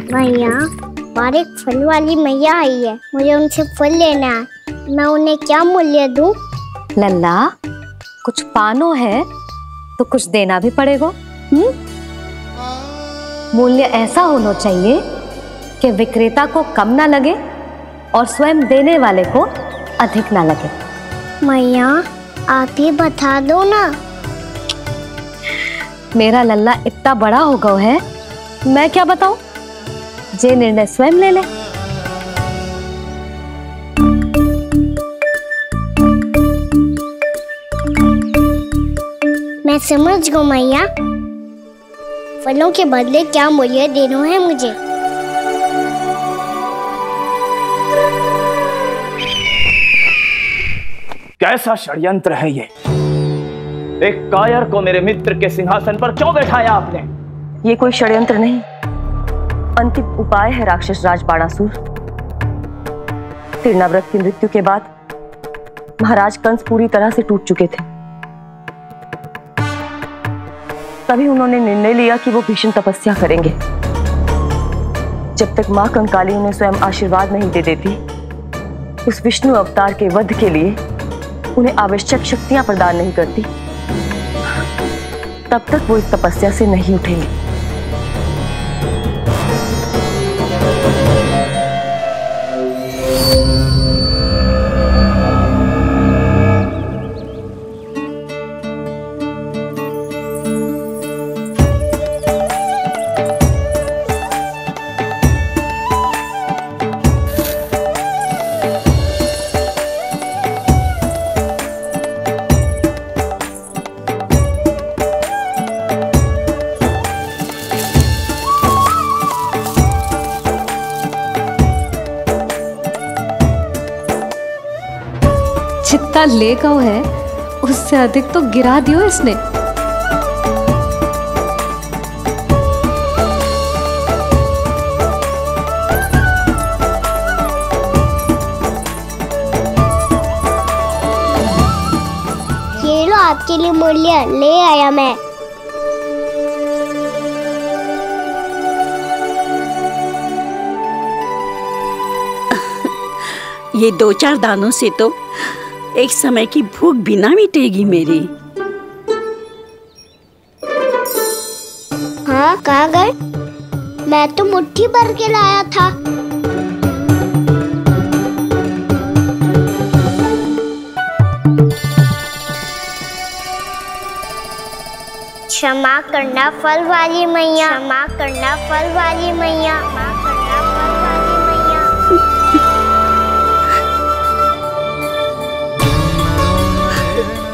मैया, बाहर एक फल वाली मैया आई है, मुझे उनसे फल लेना है। मैं उन्हें क्या मूल्य दूं? लल्ला, कुछ पानो है तो कुछ देना भी पड़ेगा। मूल्य ऐसा होना चाहिए कि विक्रेता को कम ना लगे और स्वयं देने वाले को अधिक ना लगे। मैया, आप ही बता दो ना। मेरा लल्ला इतना बड़ा हो गया है, मैं क्या बताऊं? जे निर्णय स्वयं ले ले। मैं समझ गई मैया, फलों के बदले क्या मूल्य देना है मुझे। कैसा षड्यंत्र है ये? एक कायर को मेरे मित्र के सिंहासन पर क्यों बैठाया आपने? ये कोई षड्यंत्र नहीं, अंतिम उपाय है राक्षस राज बाणासुर। तीर्णाव्रत की मृत्यु के बाद महाराज कंस पूरी तरह से टूट चुके थे। तभी उन्होंने निर्णय लिया कि वो भीषण तपस्या करेंगे। जब तक मां कंकाली उन्हें स्वयं आशीर्वाद नहीं दे देती, उस विष्णु अवतार के वध के लिए उन्हें आवश्यक शक्तियां प्रदान नहीं करती, तब तक वो इस तपस्या से नहीं उठेंगे। जितना ले गया है उससे अधिक तो गिरा दियो इसने। ये लो आपके लिए मूल्य, ले आया मैं। ये 2-4 दानों से तो एक समय की भूख भी ना मिटेगी मेरी। हाँ, कहाँ गए? मैं तो मुट्ठी भर के लाया था। क्षमा करना फल वाली मैया, क्षमा करना फल वाली मैया, क्षमा करना फल वाली मैया।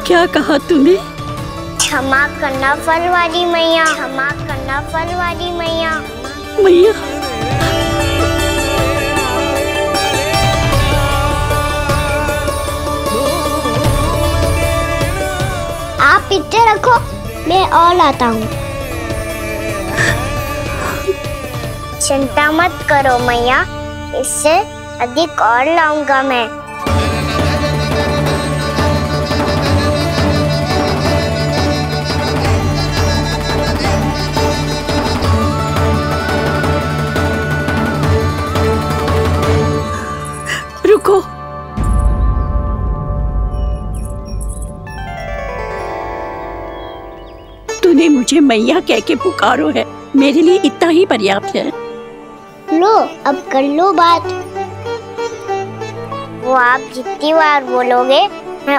क्या कहा तूने? क्षमा करना फल वाली मैया, क्षमा करना फल वाली मैया। मैया, आप इतने रखो, मैं और लाता हूँ। चिंता मत करो मैया, इससे अधिक और लाऊंगा मैं। रुको। तूने मुझे मैया कह के पुकारो है, मेरे लिए इतना ही पर्याप्त है। लो, अब कर लो बात। वो आप जितनी बार बोलोगे, मैं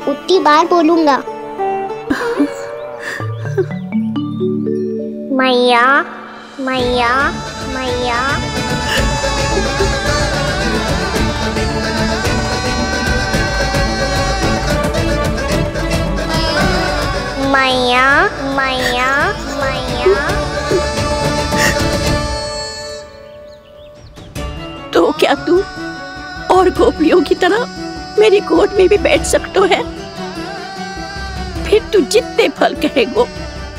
उतनी बार बोलूंगा। मैया, मैया, मैया। मैया, मैया, मैया। तो क्या तू और गोपियों की तरह मेरी गोद में भी बैठ सकते है? फिर तू जितने फल कहेगो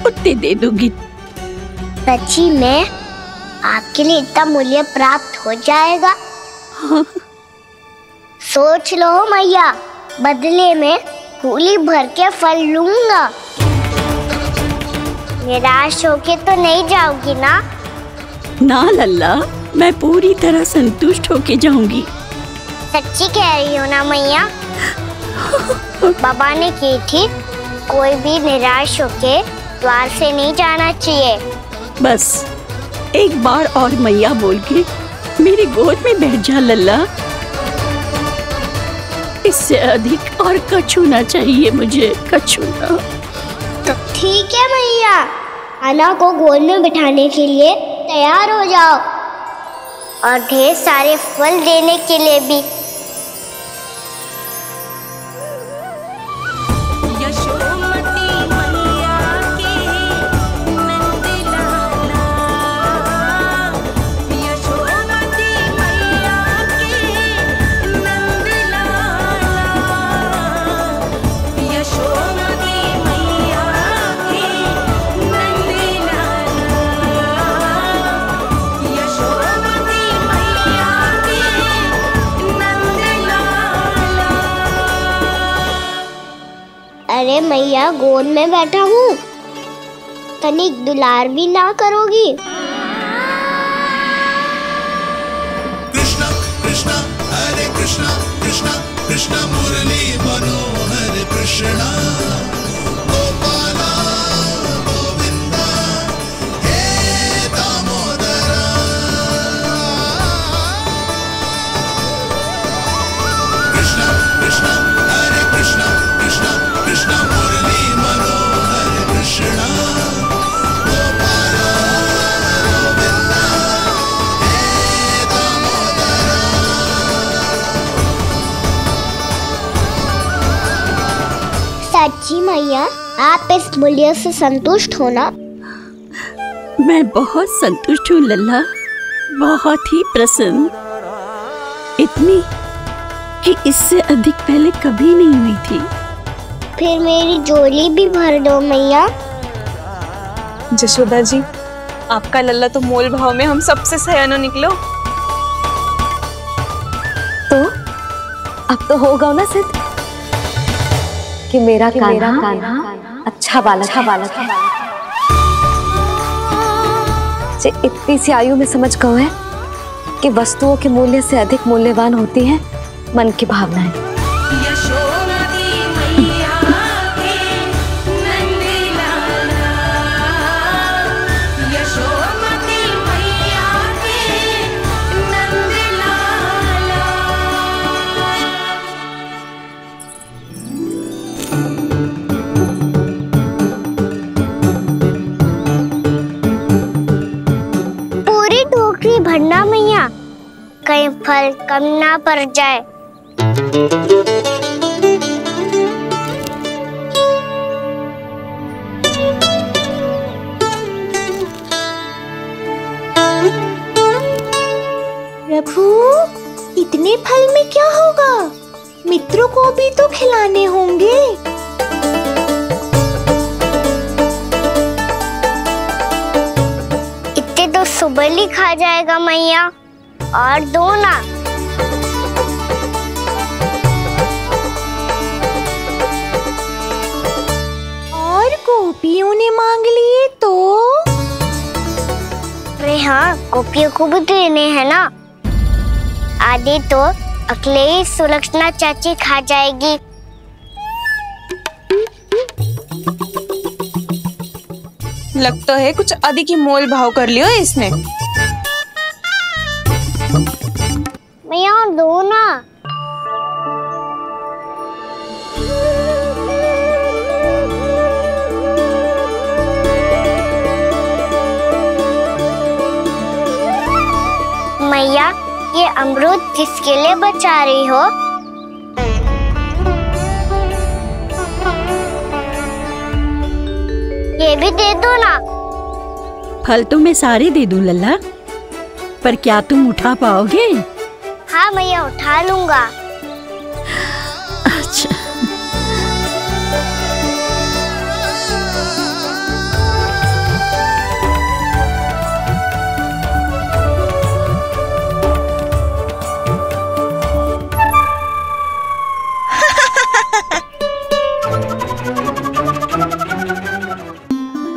उतने दे दूंगी। सच्ची में आपके लिए इतना मूल्य प्राप्त हो जाएगा? हाँ। सोच लो मैया, बदले में झोली भर के फल लूंगा। निराश होके तो नहीं जाओगी ना? ना लल्ला, मैं पूरी तरह संतुष्ट होके जाऊंगी। सच्ची कह रही हो ना मैया? बाबा ने की थी, कोई भी निराश होके द्वार से नहीं जाना चाहिए। बस एक बार और मैया बोल के मेरी गोद में बैठ जा लल्ला। इससे अधिक और कछु ना चाहिए मुझे, कछु ना। तो ठीक है मैया, अन्ना को गोद में बिठाने के लिए तैयार हो जाओ और ढेर सारे फल देने के लिए भी। अरे मैया, गोद में बैठा हूँ, तनिक दुलार भी ना करोगी? कृष्णा कृष्णा हरे कृष्णा कृष्णा कृष्णा मुरली मनोहर कृष्णा गोपाला गोविंदा हे दामोदरा। कृष्णा कृष्णा हरे कृष्णा कृष्णा कृष्णा मुरली मनोहर कृष्णा गोपाला गोविंदा हे दामोदरा। सच्ची मैया, आप इस मूल्य से संतुष्ट हो ना? मैं बहुत संतुष्ट हूँ लल्ला, बहुत ही प्रसन्न। इतनी कि इससे अधिक पहले कभी नहीं हुई थी। फिर मेरी झोली भी भर दो मैया। जशोदा जी, आपका लल्ला तो मोल भाव में हम सबसे सयानो निकलो। तो अब तो हो गया ना सिद्ध कि मेरा कान्हा अच्छा बालक है। जे इतनी सी आयु में समझ गए है कि वस्तुओं के मूल्य से अधिक मूल्यवान होती है मन की भावनाएं। पूरी टोकरी भरना मैया, कहीं फल कम ना पड़ जाए। प्रभु, इतने फल में क्या होगा? मित्रों को भी तो खिलाने होंगे। इतने तो सुबह ही खा जाएगा मैया, और दो ना। और गोपियों ने मांग लिए तो? अरे हाँ, गोपियों को भी देने हैं ना। आधे तो अकेले सुलक्षणा चाची खा जाएगी। लगता है कुछ अधिक ही मोल भाव कर लियो इसने। मैया और दो ना। मैया, ये अमरूद किसके लिए बचा रही हो? ये भी दे दो ना। फल तो मैं सारे दे दूं लल्ला, पर क्या तुम उठा पाओगे? हाँ मैया, उठा लूंगा। अच्छा।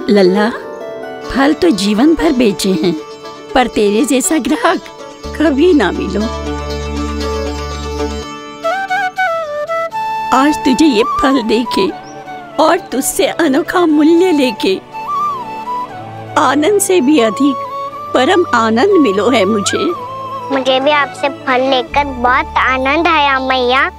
लल्ला, फल तो जीवन भर बेचे हैं, पर तेरे जैसा ग्राहक कभी ना मिलो। आज तुझे ये फल देके और तुझसे अनोखा मूल्य लेके आनंद से भी अधिक परम आनंद मिलो है मुझे। मुझे भी आपसे फल लेकर बहुत आनंद आया मैया।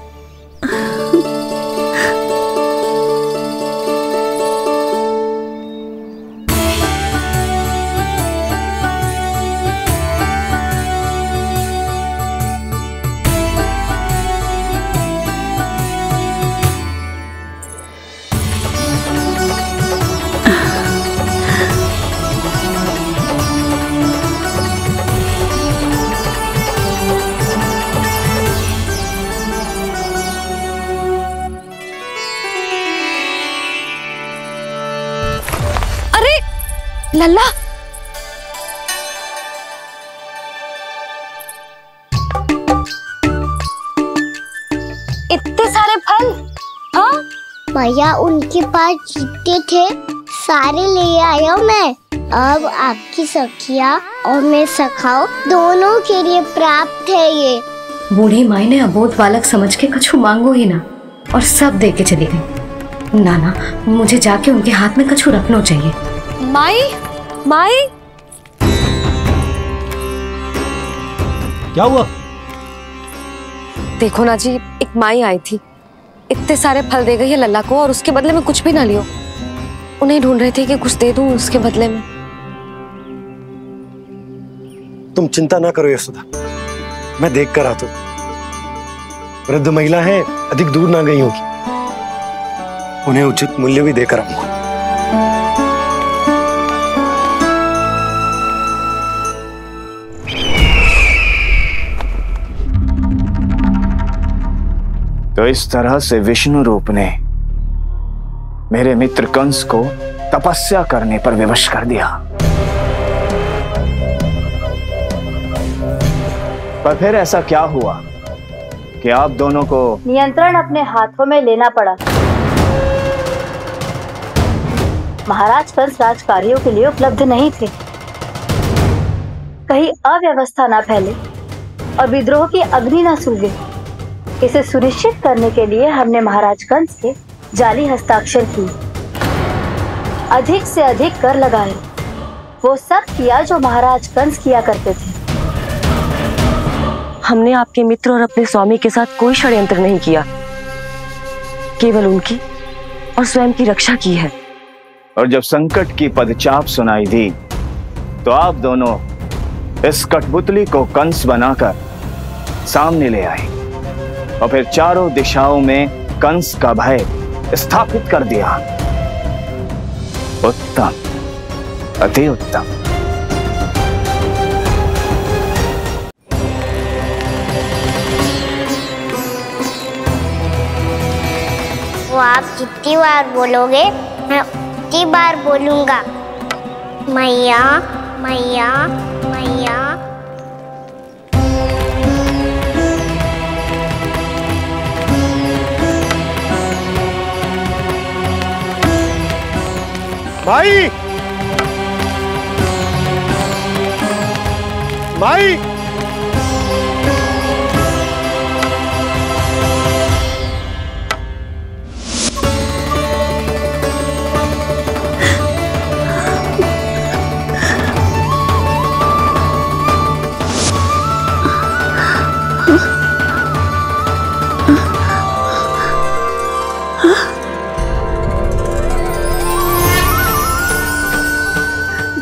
लल्ला, इतने सारे फल? हाँ भैया उनके पास जितने थे सारे ले आया मैं। अब आपकी सखिया और मैं सखाओ दोनों के लिए प्राप्त है ये। बूढ़ी माई ने अबोध बालक समझ के कछु मांगो ही ना और सब दे के चली गई। नाना, मुझे जाके उनके हाथ में कछु रखना चाहिए। माई, माई, क्या हुआ? देखो ना जी, एक माई आई थी, इतने सारे फल दे गई है लल्ला को और उसके बदले में कुछ भी ना लियो। उन्हें ढूंढ रहे थे कि कुछ दे दूं उसके बदले में। तुम चिंता ना करो यशोदा, मैं देख कर आता हूं। वृद्ध महिला है, अधिक दूर ना गई होगी, उन्हें उचित मूल्य भी देकर आऊंगा। तो इस तरह से विष्णु रूप ने मेरे मित्र कंस को तपस्या करने पर विवश कर दिया। पर फिर ऐसा क्या हुआ कि आप दोनों को नियंत्रण अपने हाथों में लेना पड़ा। महाराज कंस राजकार्यों के लिए उपलब्ध नहीं थे। कहीं अव्यवस्था न फैले और विद्रोह की अग्नि न सूझे, इसे सुनिश्चित करने के लिए हमने महाराज कंस के जाली हस्ताक्षर किए, अधिक से अधिक कर लगाए। वो सब किया जो महाराज कंस किया करते थे। हमने आपके मित्र और अपने स्वामी के साथ कोई षड्यंत्र नहीं किया, केवल उनकी और स्वयं की रक्षा की है। और जब संकट की पदचाप सुनाई दी तो आप दोनों इस कठपुतली को कंस बनाकर सामने ले आए और फिर चारों दिशाओं में कंस का भय स्थापित कर दिया। उत्तम, अति उत्तम। वो आप जितनी बार बोलोगे मैं उतनी बार बोलूंगा। मैया मैया मैया। माई, माई,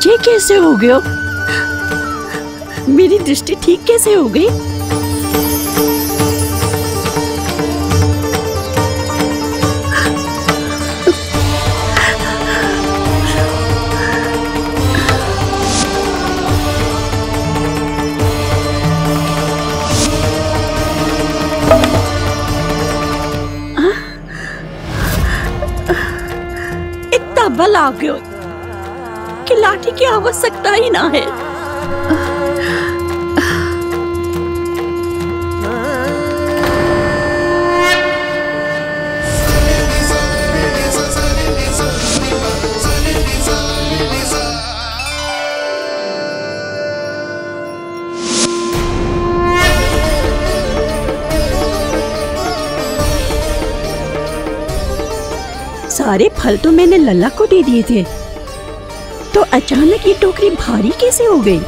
ये कैसे हो गया? मेरी दृष्टि ठीक कैसे हो गई? इतना बल आ गया कि लाठी की आवश्यकता ही ना है। सारे फल तो मैंने लल्ला को दे दिए थे, तो अचानक ये टोकरी भारी कैसे हो गई?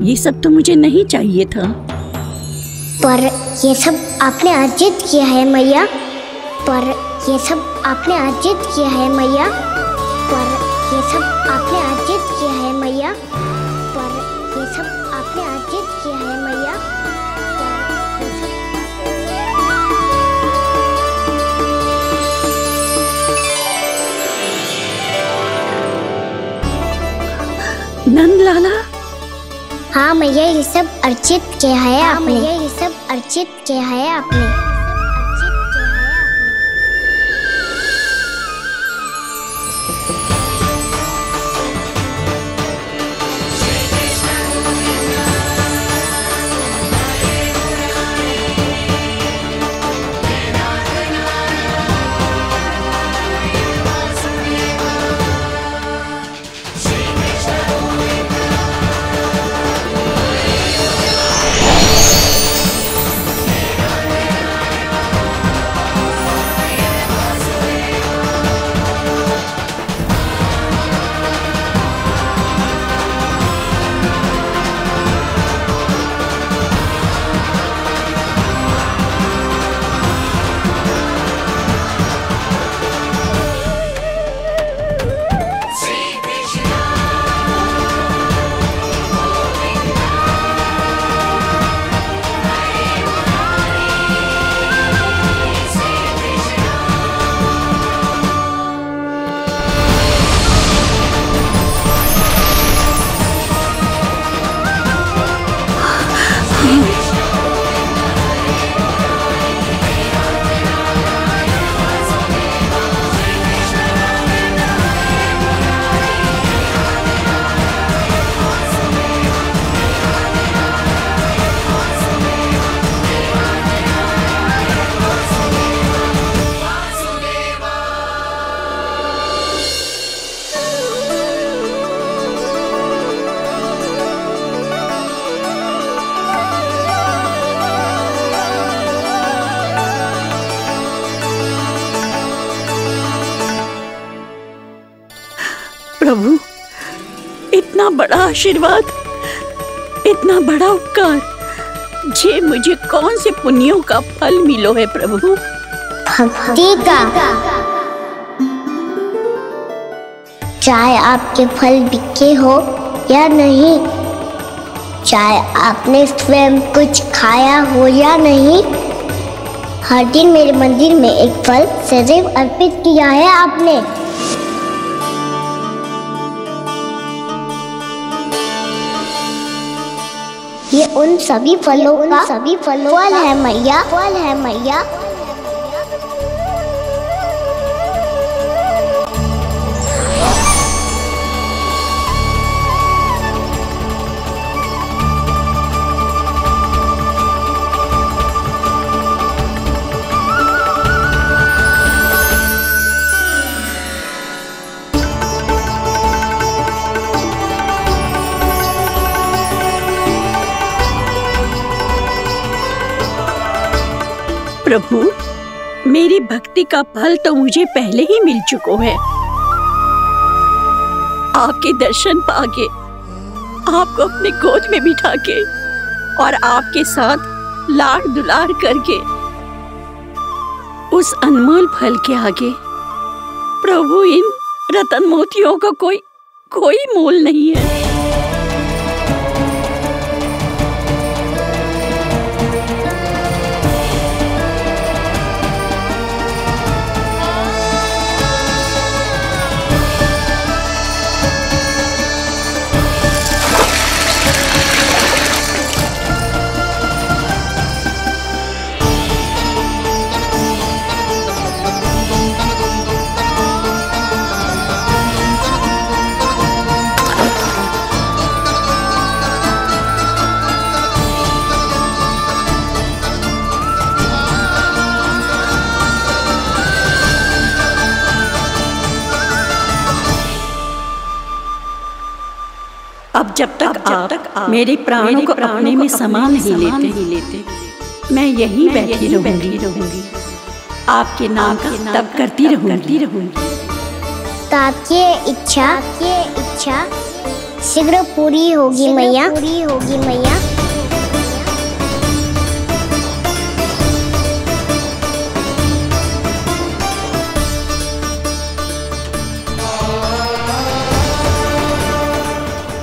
ये सब तो मुझे नहीं चाहिए था। पर ये सब आपने अर्जित किया है मैया। पर ये सब आपने अर्जित किया है मैया। पर ये सब आपने अर्जित किया है मैया। पर ये सब आपने अर्जित किया है मैया। नंद लाला। हाँ मैया, ये सब अर्जित किया है आपने। मैया, ये सब अर्जित किया है आपने। प्रभु, इतना बड़ा आशीर्वाद, इतना बड़ा उपकार, जे मुझे कौन से पुण्यों का फल मिलो है प्रभु? भक्ति का। चाहे आपके फल बिके हो या नहीं, चाहे आपने स्वयं कुछ खाया हो या नहीं, हर दिन मेरे मंदिर में एक फल सदैव अर्पित किया है आपने। ये उन सभी फलों का फल है मैया। फल है मैया। प्रभु, मेरी भक्ति का फल तो मुझे पहले ही मिल चुका है। आपके दर्शन पाके, आपको अपने गोद में बिठा के और आपके साथ लाड दुलार करके, उस अनमोल फल के आगे प्रभु इन रतन मोतियों का कोई मोल नहीं है। जब तक आप मेरे प्राणों को अपने में समा नहीं लेते मैं यहीं बैठी रहूंगी। आपके नाम का तब करती रहूंगी। तो आपकी इच्छा शीघ्र पूरी होगी मैया।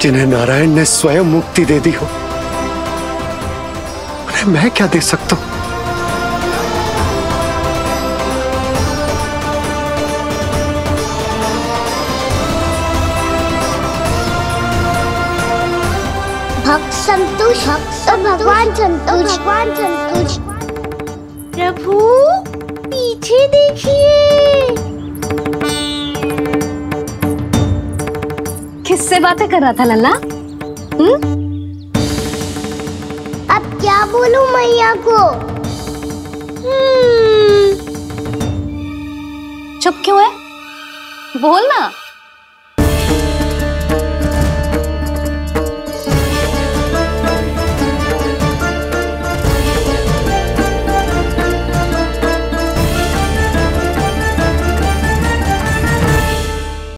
जिन्हें नारायण ने स्वयं मुक्ति दे दी हो, उन्हें मैं क्या दे सकता हूं? भक्त संतुष्ट तो भगवान संतुष्ट। प्रभु पीछे देखिए। किससे बातें कर रहा था लल्ला? अब क्या बोलूं मैया को? चुप क्यों है? बोल ना।